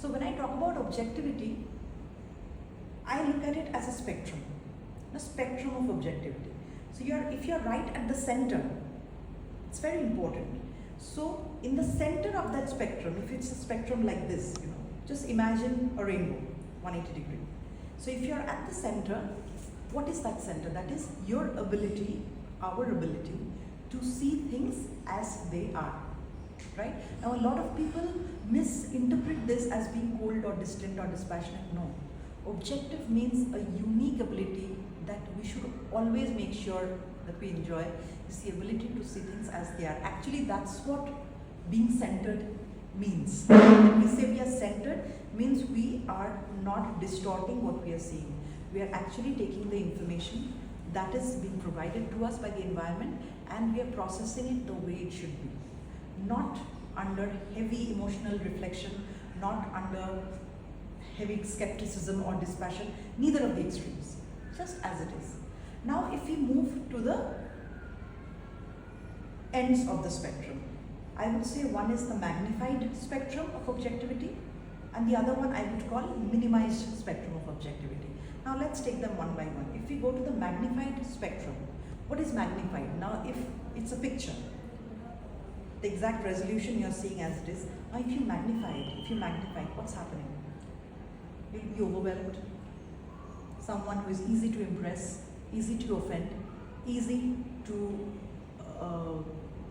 So when I talk about objectivity, I look at it as a spectrum of objectivity. So if you're right at the center, it's very important. So in the center of that spectrum, if it's a spectrum like this, just imagine a rainbow, 180 degree. So if you're at the center, what is that center? That is your ability, our ability to see things as they are, right? Now a lot of people misinterpret this as being cold or distant or dispassionate. No. Objective means a unique ability that we should always make sure that we enjoy, is the ability to see things as they are. Actually, that's what being centered means. When we say we are centered, means we are not distorting what we are seeing. We are actually taking the information that is being provided to us by the environment and we are processing it the way it should be. Not under heavy emotional reflection, not under heavy skepticism or dispassion, neither of the extremes, just as it is. Now if we move to the ends of the spectrum, I would say one is the magnified spectrum of objectivity and the other one I would call minimized spectrum of objectivity. Now let's take them one by one. If we go to the magnified spectrum, what is magnified? Now if it's a picture, the exact resolution you're seeing as it is, now if you magnify it, what's happening? You'll be overwhelmed. Someone who is easy to impress, easy to offend, easy to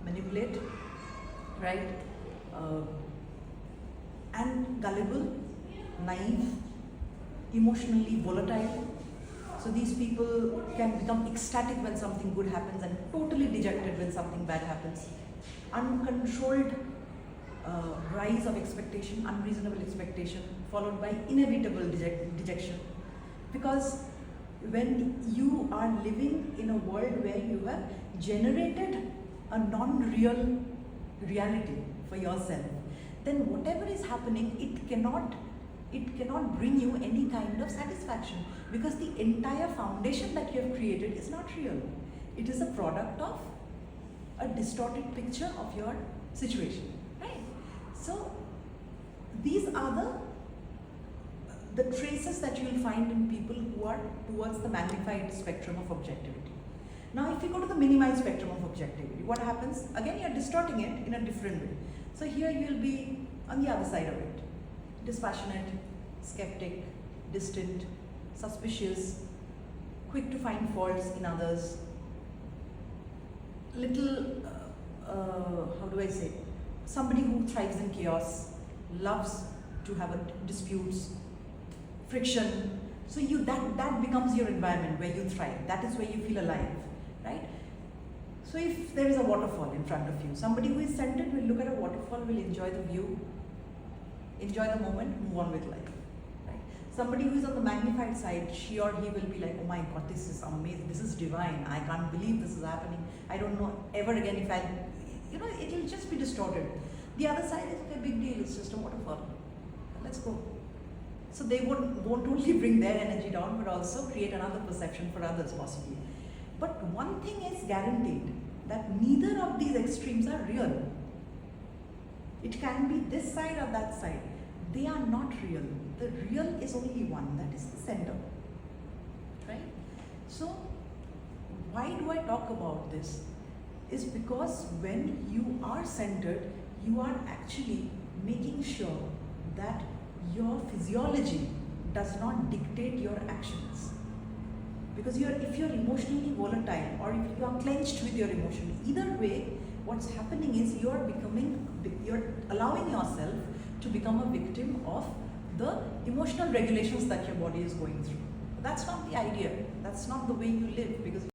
manipulate, right? And gullible, naive, emotionally volatile. So these people can become ecstatic when something good happens and totally dejected when something bad happens. Uncontrolled rise of expectation, unreasonable expectation, followed by inevitable dejection. Because when you are living in a world where you have generated a non-real reality for yourself, then whatever is happening, it cannot bring you any kind of satisfaction, because the entire foundation that you have created is not real. It is a product of a distorted picture of your situation, right? So these are the traces that you will find in people who are towards the magnified spectrum of objectivity. Now if you go to the minimized spectrum of objectivity, what happens? Again, you are distorting it in a different way. So here you will be on the other side of it. Dispassionate, skeptic, distant, suspicious, quick to find faults in others, little, how do I say, somebody who thrives in chaos, loves to have disputes, friction. So that becomes your environment where you thrive. That is where you feel alive, right? So if there is a waterfall in front of you, somebody who is centered will look at a waterfall, will enjoy the view, enjoy the moment, move on with life. Right? Somebody who is on the magnified side, she or he will be like, oh my God, this is amazing, this is divine, I can't believe this is happening. I don't know ever again if it will just be distorted. The other side is a big deal, it's just a waterfall. Let's go. So they won't only bring their energy down, but also create another perception for others possibly. But one thing is guaranteed, that neither of these extremes are real. It can be this side or that side. They are not real. The real is only one, that is the center, right? So why do I talk about this? Is because when you are centered, you are actually making sure that your physiology does not dictate your actions. Because if you're emotionally volatile or if you are clenched with your emotion, either way, what's happening is you're allowing yourself to become a victim of the emotional regulations that your body is going through. That's not the idea. That's not the way you live, because